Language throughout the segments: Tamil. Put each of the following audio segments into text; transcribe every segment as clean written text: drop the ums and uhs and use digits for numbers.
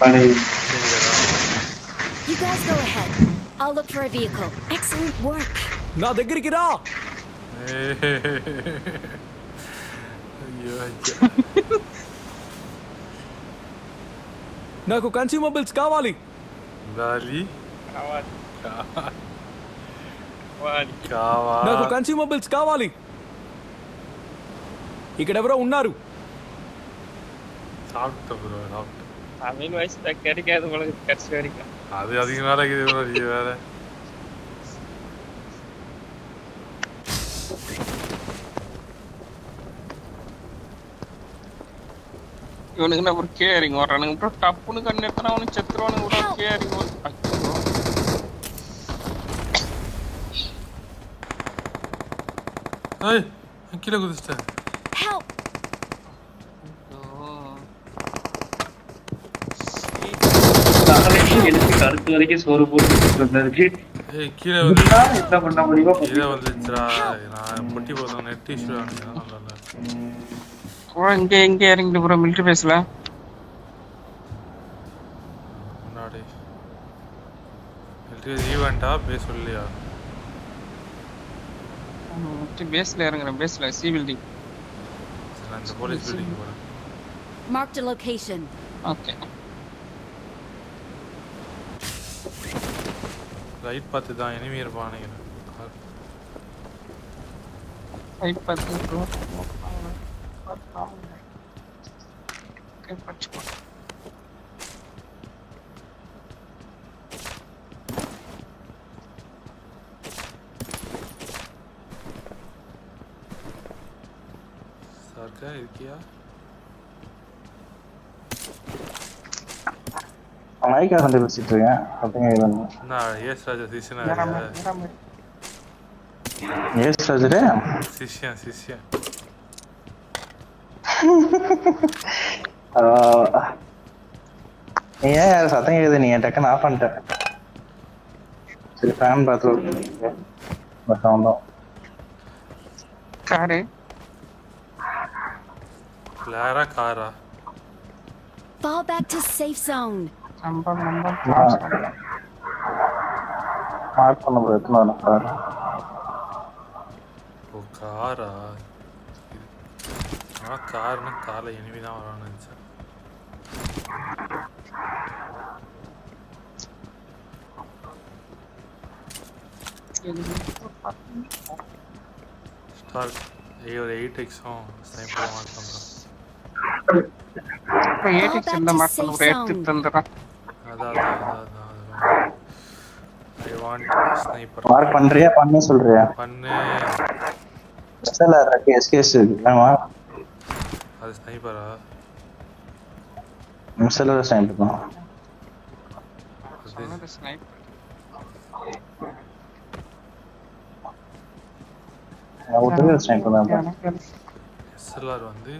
பழைய You guys go ahead. I'll look for a vehicle. Excellent work. నా దగ్గరికి రా. అయ్యో అయ్యో. నాకు కన్స్యూమబుల్స్ కావాలి. గాలి కావాలి నాకు కన్స్యూమబుల్స్ కావాలి. ఇక్కడ ఎవరో ఉన్నారు. சாப்பிட்ட ப்ரோ சாப்பிட்ட. தமிழ் வயசு கிடைக்காது உங்களுக்கு கடைசி வரைக்கும். அது அதிகம் நாள் ஆகிது ப்ரோ நீ வேற. இவனுக்கு என்ன ஒரு கேரிங் வர்றானுங்க ப்ரோ டப்புன்னு கண்ணு எத்தனை அவனுக்கு செத்துருவானுங்க ப்ரோ கேரிங் ஏய் கீழே குதிச்சிட்டேன். Help. எனக்கு கருத்து வரைக்கும் சோறு போட்டு ஏய் கீழே வந்து என்ன பண்ண முடியுமோ கீழே வந்துச்சுடா. நான் பொட்டி போதும் நெட் இஷ்யூ ஆனியா நல்லா. ப்ரோ இங்க இறங்கிட்டு ப்ரோ மிலிட்டரி பேஸ்ல முன்னாடி மிலிட்டரி ஈவென்ட்டா பேஸ் இல்லையா? மிலிட்டரி பேஸ்ல இறங்குறேன் பேஸ்ல சி பில்டிங். நான் இந்த போலீஸ் பில்டிங் போறேன். Marked a location. Okay right பார்த்து தான் எனிமி இருப்பான் நினைக்கிறேன். ரைட் பார்த்து ப்ரோ ஓகே பச்சுக்கோ. சார்க்கா இருக்கியா? மைக்கா சண்டை வச்சுட்டு இருக்கேன் அப்படிங்க. நான் ஏஸ் ராஜா சிஷ்யனா ஏஸ் ராஜரே சிஷ்யன் சிஷ்யன். நீ ஏன் சத்தம் கேக்குது? நீ டக்குன்னு ஆஃப் பண்ணிட்ட. சரி ஃபேன் பார்த்து பட் வந்தோம். காரு கிளாரா காரா? Fall back to safe zone. Number mark பண்ண போது எத்தனை வரும் கார்? ஓ காரா? நான் கார்னா காரில் எனிமி தான் வரான்னு நினச்சேன். ஸ்டார் ஒரு 8x-ம் ஸ்னைப்பர் மார்க் பண்ணுறேன். இப்போ 8x இந்த மார்க் பண்ண ஒரு எடுத்து தந்துறேன். அதான் ஐ வாண்ட் ஸ்னைப்பர். மார்க் பண்றியா பண்ண சொல்றியா? பண்ணு. எஸ்எல்ஆர் இருக்கு, எஸ்கேஎஸ் இருக்கு. ஆமா அது ஸ்னைப்பரா? எஸ்எல்ஆர் ஸ்னைப்பர் தான். சொன்னது ஸ்னைப்பர். ஒட்டுமே ஸ்னைப்பர் தான். எஸ்எல்ஆர் வந்து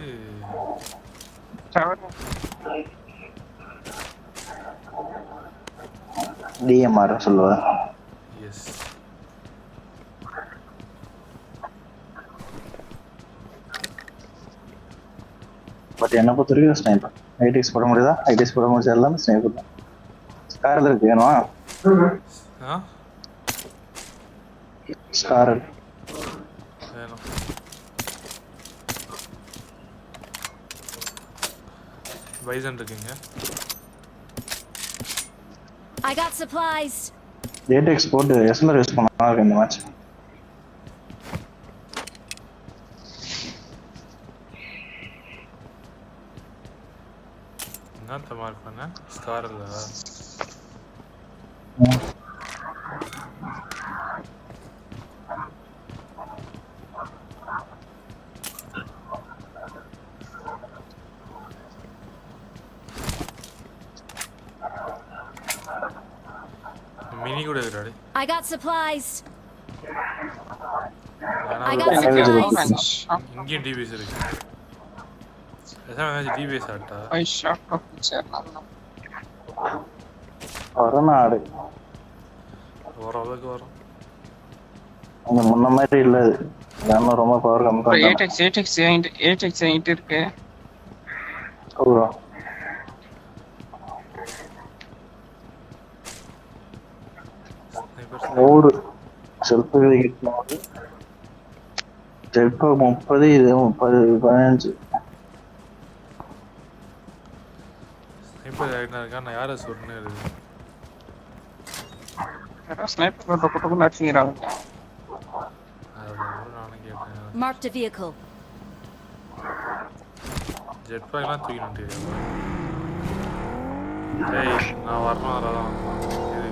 டிஎம்ஆர் சொல்லுவேன். எஸ் பட் என்ன பொறுத்த வரைக்கும் ஸ்னைப்பர். ஐடிஎக்ஸ் போட முடியுதா? ஐடிஎக்ஸ் போட முடிஞ்ச எல்லாமே ஸ்னைப்பர் தான். ஸ்கார் இருக்கு வேணுமா? ஸ்கார் வேணும். பைசன் இருக்குங்க. I got supplies. ஐடிஎக்ஸ் போட்டு எஸ்எல்ஆர் யூஸ் பண்ணா இருக்கு இந்த மேட்ச். என்னத்த மார்க் பண்ண? ஸ்கார் இல்ல. மினி கூட இருக்குடா. I got supplies. I got supplies. இங்கேயும் டிபிஎஸ் இருக்கு. எதாவது டிபிஎஸ் ஆட்டா? ஐ ஷாட் ஆஃப் சேரலாம். வரநாடு ஓரளவுக்கு வரும். அந்த முன்ன மாதிரி இல்ல. நான் ரொம்ப பவர் கம்மி பண்ணேன். 8x இருக்கு. ஓ 100 செல்ஃபு 800 ஜெட்பேக் 30 இது 30 15 ஸ்னைப்பர் யாருன்னா இருக்கா நான் யாரை சொல்றேன்னு இருக்கு யாரோ ஸ்னைப்பர் டொக்கு டொக்குன்னு அடிச்சுக்கிறாங்க. அதான் நானும் கேட்டேன். Marked a vehicle. ஜெட் பேக்லாம் தூக்கிட்டு தெரியாது. ஏய் நான் வரணும் அதான் இது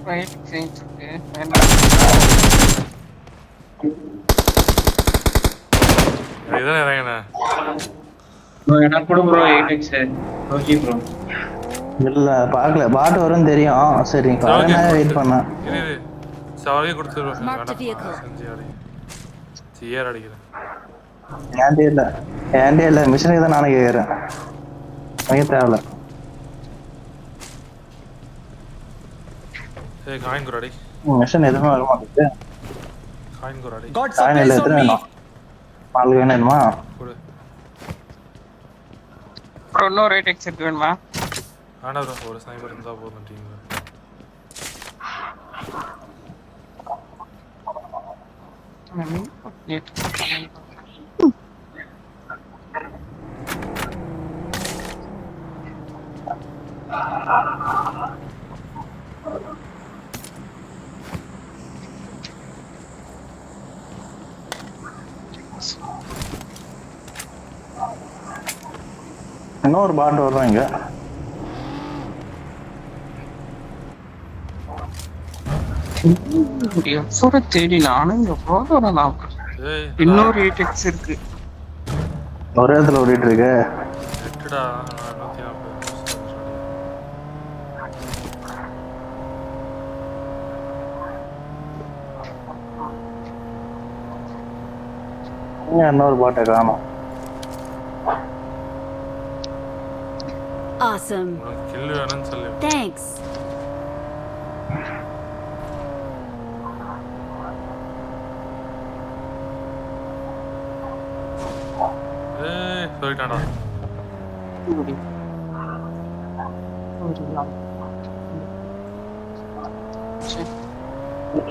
ரைட் சேஞ்ச் வேண்டாம். இதுதான் இறங்கினேன். ப்ரோ எனக்கு கூட ப்ரோ 8x ஓகே ப்ரோ. இல்ல பார்க்கல பாட்டு வரும்னு தெரியும். சரி காரணமா வெயிட் பண்ணேன். இது சவாரியே கொடுத்துருவேன். Marked a vehicle. செஞ்சு அடி சிஆர் அடிக்கிறேன். ஏன்டே இல்ல மிஷினுக்கு தான் நானே கேட்குறேன். எனக்கு தேவையில்ல. ஏய் காயின் குராடி மிஷின் எதுவுமே வர மாட்டேங்குது. காயின் குராடி God காயின் இல்லை supplies எத்தனை on me. வேணும்? 4 வேணுமா? கொடு. அப்புறம் இன்னொரு ரைட் எக்ஸ் இருக்கு வேணுமா? ஆனா ப்ரோ ஒரு ஸ்னைப்பர் இருந்தா போதும் டீம்ல. இன்னொரு பாட்டு வரும் இங்க. எவ்வளோ தேடி நானும் எவ்வளோ தூரம் தான். ஏய் இன்னொரு 8x இருக்கு. ஒரே இடத்துல ஓடிட்டு இருக்கு. எட்டுடா 140. இன்னொரு பாட்டை காணும். Awesome. உனக்கு கில் வேணும்னு சொல்லு. Thanks. ஏய் போயிட்டான்டா.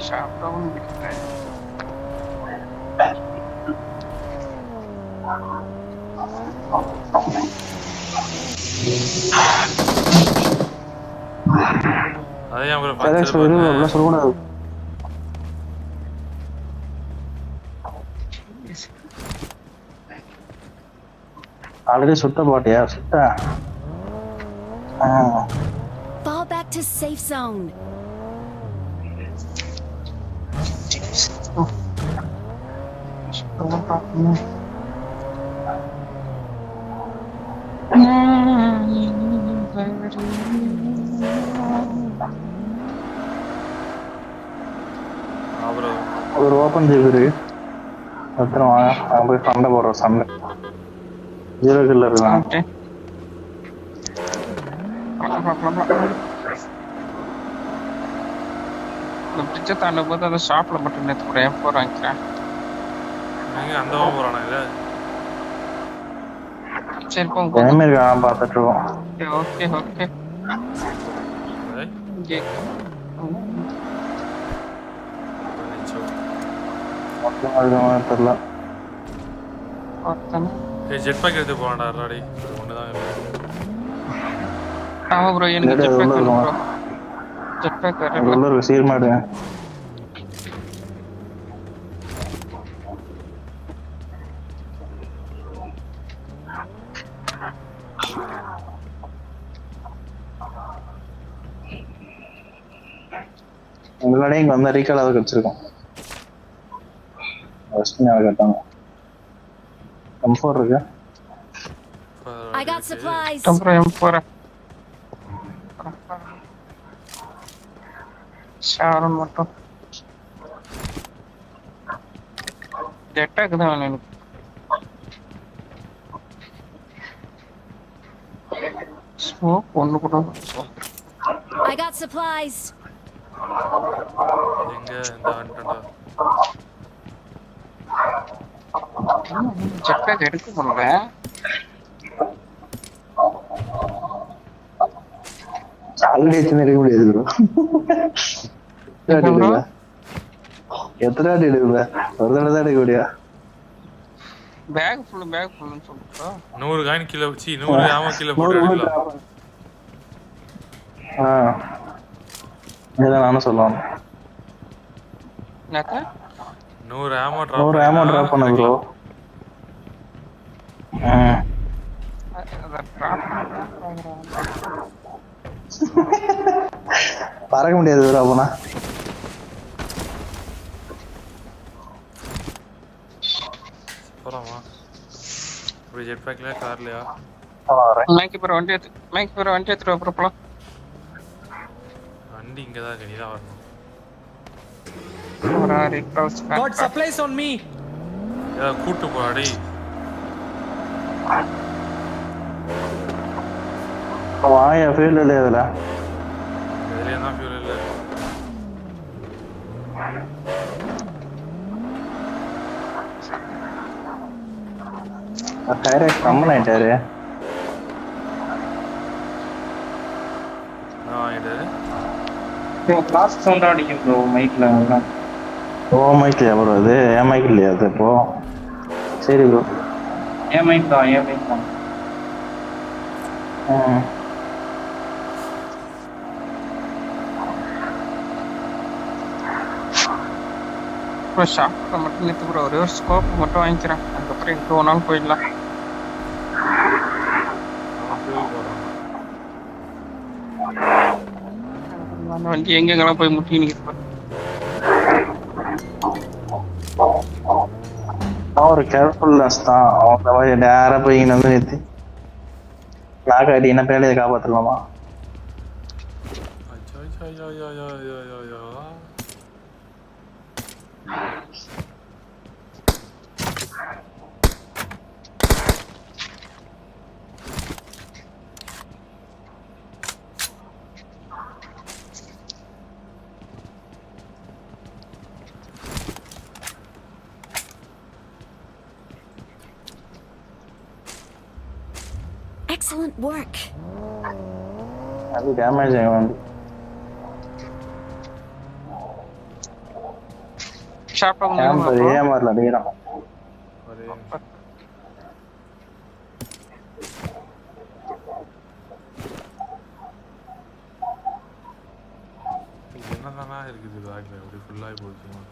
சாப்பிடவும் விட்டுட்டேன். அதே அவங்க FedEx வருது அப்படிலாம் சொல்லக்கூடாது. ஆல்ரெடி சுட்ட பாட்டியா சுட்ட. Fall back to safe zone. அப்புறம் ஒரு ஓப்பன் ஜிப் இருக்கு. எத்தனை வாங்க அங்கே போய் சண்டை போடுறோம். சண்டை 0 கில்ல இருக்கான். இந்த பிரிட்ஜை தாண்டும் போது அந்த ஷாப்ல மட்டும் நேற்று கூட M4 வாங்கிக்கிறேன். நீங்க அந்த போறானா இல்ல சரி போங்க. எனிமே இருக்கான் பார்த்துட்டு இருக்கோம். Okay okay. ஏய் இங்கே நிச்சோ மொத்தமாக இருக்க தெரியல. ஒருத்தன் ஏய் ஜெட் பேக் எடுத்து போறான்டா ராடி ஒண்ணுதான் இருக்கு. ஆமா ப்ரோ எனக்கு ஜெட் பேக் வேணும் ப்ரோ. ஜெட் பேக் அங்கே உள்ள இருக்கு சீர்மாடு. முன்னாடியே இங்கே வந்தால் ரீகால் அதை கிடச்சிருக்கோம். ஃபஸ்ட்டு ஞாபகம் கேட்டாங்க. M4 இருக்கு. I got supplies. அப்புறம் M4 ஷாரன் மட்டும் ஜெட் பேக் தான் வேணும் எனக்கு. ஸ்மோக் ஒன்று கூட I got supplies. எங்க இந்த வந்துட்டா செக் பேக் எடுக்க முடியல. ஆல்ரெடி எத்தனை எடுக்க முடியாது ப்ரோ. எத்தனை வாட்டி எடுக்கல, ஒரு தடவை தான் எடுக்க முடியும். பேக் ஃபுல்லுன்னு சொல்லிட்டா 100 காயின் கீழே வச்சு 100 ஆமா கீழே போட்டு எடுக்கலாம். இதான் நானும் சொல்லுவாங்க. என்னத்த 100 ஆமா 100 ஆமோ ட்ராப் பண்ண ப்ரோ. அதை ட்ராப் பறக்க முடியாது ப்ரோ அப்பனா. போலாமா ஒரு ஜெட் பேக்ல கார்லயா? மேக்கி ப்ரோ வண்டி எடுத்துட்டு வா ப்ரோ போலாம். வண்டி இங்க தான் இருக்கு, நீ தான் வரணும். God supplies on me. கூட்டு போடா. வாயா ஃபீல்ட் இல்லையா இதுல? இதுலயே தான் ஃபியூல் இல்ல. டைரக்ட் கம்மன் ஆயிட்டாரு. கிளாஸ் சவுண்ட் அடிக்கும் ப்ரோ மைக்ல. ஓ மைக்லையா ப்ரோ? அது என் மைக் இல்லையா அது? இப்போ சரி ப்ரோ, என் மைக் தான். ப்ரோ ஷாப்ல மட்டும் நிறுத்து ப்ரோ, ஒரே ஒரு ஸ்கோப் மட்டும் வாங்கிக்கிறேன். அதுக்கப்புறம் எங்கே வேணாலும் போயிடலாம். அந்த வண்டி எங்கெங்கெல்லாம் போய் முட்டி நிற்கிறேன். ஒரு கேர்ஃபுல்னஸ் தான். அவங்க மாதிரி நேராக போய் இங்கே வந்து நிறுத்தி நாக்காட்டி என்ன பேலையை காப்பாற்றலாமா? Excellent work. அது டேமேஜ் ஆகும். ஷாப்ல ஏமாறல அடிக்கிறான். என்னதானா இருக்குது பேக்ல அப்படி ஃபுல்லாகி போச்சு.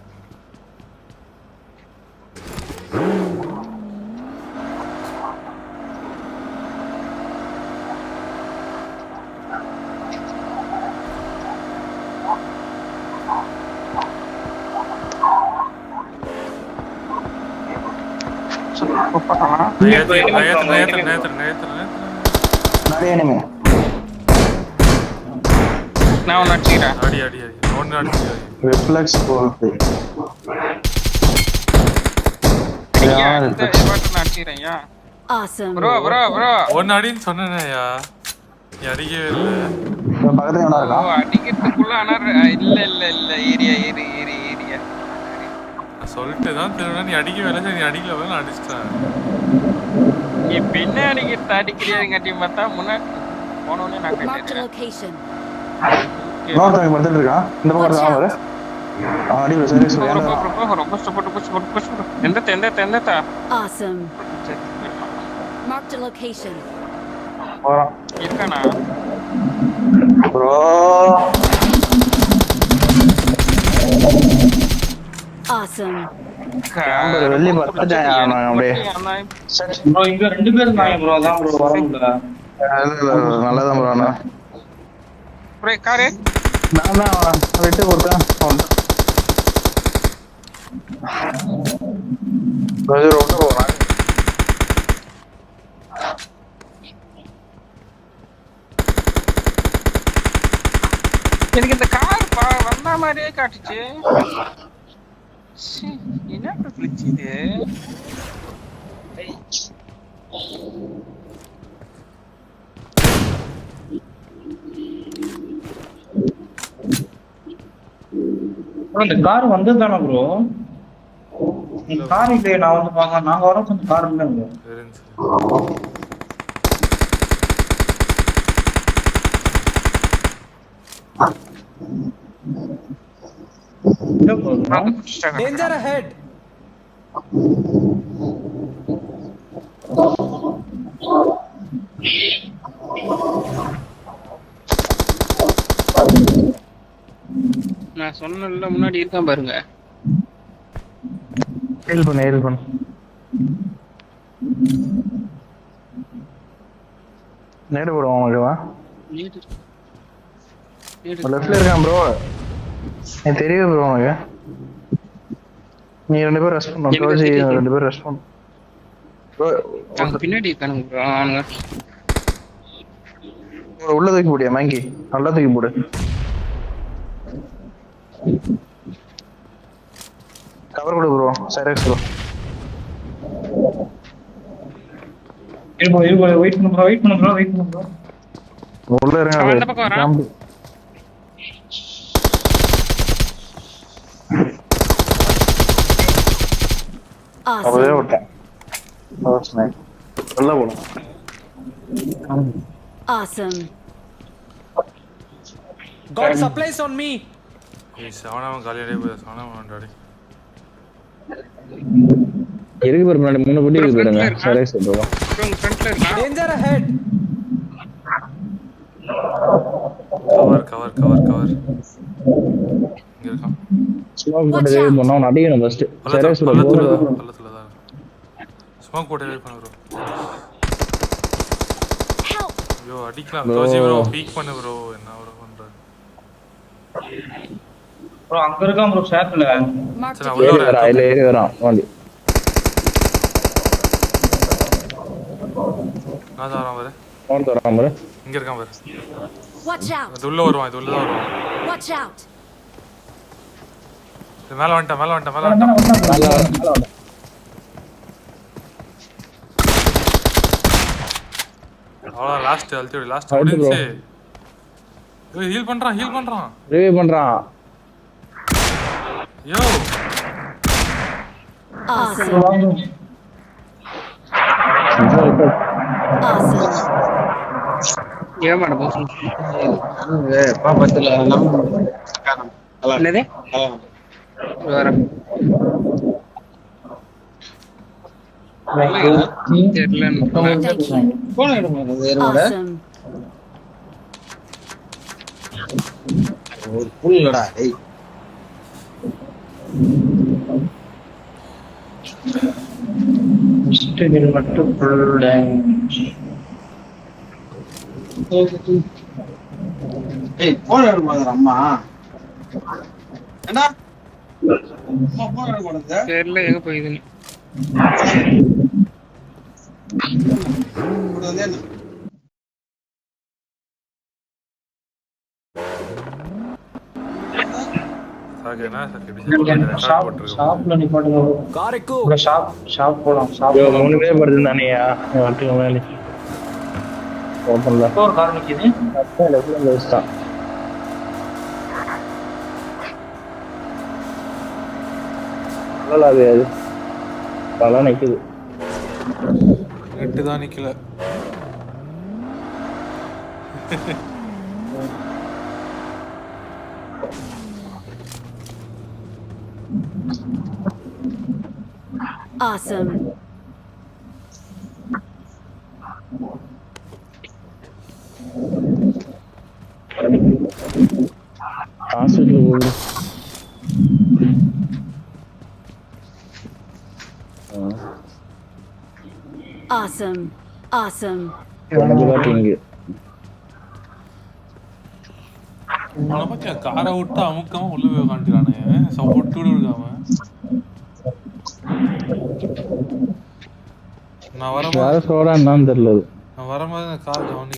நான் ஒன்று அடிச்சுக்கிறேன். அடி ஒன்று அடிச்சு ரிஃப்ளெக்ஸ் போகுது. அடிச்சுக்கிறேன். Awesome. ப்ரோ ஒன்று அடின்னு சொன்னேயா, நீ அடிக்கவே இல்லை. பக்கத்துல என்ன இருக்கா? அடிக்கிறதுக்குள்ள ஆனா இல்ல ஏரியா சொல்லிட்டு தான் திரும்ப நீ அடிக்கவே இல்லை. நீ அடிக்கல, நான் அடிச்சிட்டேன். நீ பின்னாடி அடிக்கிறீங்காட்டி பார்த்தா முன்னாடி போனோடனே நான் Marked a கேட்டேன். location. இன்னொருத்தவங்க படுத்துட்டு இருக்கான் இந்த பக்கம் தான். அவரு அடி சரி ரொம்ப புஷ் எந்த Awesome. Marked a location. போறான் இருக்கானா ப்ரோ. Awesome. வெள்ளி பத்தாச்சான் அப்படியே. ப்ரோ இங்க 2 பேர் இருக்காங்க ப்ரோ. அதான் ப்ரோ வர முடியல. நல்லதான் ப்ரோ. நான் ப்ரோ காரே நான் விட்டு கொடுத்தேன். ரொம்ப போறேன். எனக்கு இந்த கார் வந்த மாதிரியே காட்டுச்சு. என்ன பிரச்சனை இது? ப்ரோ இந்த கார் வந்தது தானே ப்ரோ? இந்த கார் இல்லையே, நான் வந்து பார்க்க நாங்க வரோம் கொஞ்சம் கார் இல்லைங்க. இருந்துச்சு. இல்ல ப்ரோ, Danger ahead. நான் சொன்னல முன்னாடி இருக்கான் பாருங்க. ஹீல் பண்ணு நேடு போடுவோம் ஓகேவா? லெஃப்ட்ல இருக்கான் ப்ரோ. எனக்கு தெரியும் ப்ரோ உனக்கு. நீ 2 பேரும் ரெஸ்ட் பண்ணணும். டோஜி 2 பேரும் ரெஸ்ட் பண்ணணும். ப்ரோ அங்க பின்னாடி இருக்கானுங்க ப்ரோ. அவனுங்க உள்ள தூக்கி போடியா மேங்கி? நல்லா தூக்கி போடு. கவர் கொடு ப்ரோ. சைரக்ஸ் ப்ரோ. இருப்போ வெயிட் பண்ணு ப்ரோ. உள்ள இருங்க. அவன் இந்த பக்கம் வரான். அப்படியே Awesome. விட்டேன். உள்ள போடும். Awesome. Got supplies on me. ஏய் சவனாம காலியாடே போய் சவனாம வந்தாடி. இருக்கு பாரு முன்னாடி 3 பட்டி இருக்கு பாருங்க. சைரக்ஸ் ப்ரோ. ப்ரோ ஃப்ரண்ட்ல இருக்கான். Danger ahead. கவர். இங்க இருக்கான். ஸ்மோக் போட்டு ரிவைவ் பண்ணா அவன் அடிக்கணும் ஃபர்ஸ்ட். சைரக்ஸ் ப்ரோ பள்ளத்துல தான். ஸ்மோக் போட்டு ரிவைவ் பண்ணு ப்ரோ. Help. ஐயோ அடிக்கலாம். டோஜி ப்ரோ பீக் பண்ணு ப்ரோ. என்ன ப்ரோ பண்ற? ப்ரோ அங்க இருக்கான் ப்ரோ ஷாப்ல. Marked சரி a உள்ள vehicle. வர. ஏறி வரான் வாண்டி. நான் தான் வரேன் பாரு. அவன் தரான் பாரு. இங்க இருக்கான் பாரு. Watch out. இது உள்ள வருவான். இது உள்ள தான் வருவான். Watch out. இது மேல வந்துட்டான். மேல வர. அவ்வளோ லாஸ்ட் அல்டிமேட் லாஸ்ட் அழுத்து bro. முடிஞ்சு. ஏய் ஹீல் பண்றான். ரிவைவ் பண்றான். யோ Awesome. Awesome. ஏமாட போஸ். பாப்பத்துல என்னது? வேற தெரியல. Thank you. Awesome. மிஸ்டேக் மட்டும் ஃபுல் டேமேஜ். ஏய் போன் எடுக்க மாட்டேன் அம்மா. என்ன அம்மா போன் எடுக்க மாட்டேன். தெரியல எங்க போயிதுன்னு. சாகேனா சக்கடி ஷாப்ல நிப்பாட்டுங்க bro. Got it. Bro shop போலாம். ஷாப் யோ 3 பேர் படுதுதானேயா? வந்துங்க மேலே. ஓபன்ல. ஒரு கார் நிக்குது. அப்ப லெஃப்ட்ல வச்சிட்டான். நல்லா அது பல நிக்குது. நெட்டு தான் நிக்கல. Awesome. ஹாஸ்பிடல் போடு. Awesome. Awesome. வந்து பாத்தீங்க. அவனை பத்தி காரை விட்டு அமுக்காம உள்ள போய் உட்காந்துட்டானே. சப்போர்ட் கூட இருக்காம. நான் வேற சோடா என்னன்னு தெரியல. வரும்போது கார் கவனி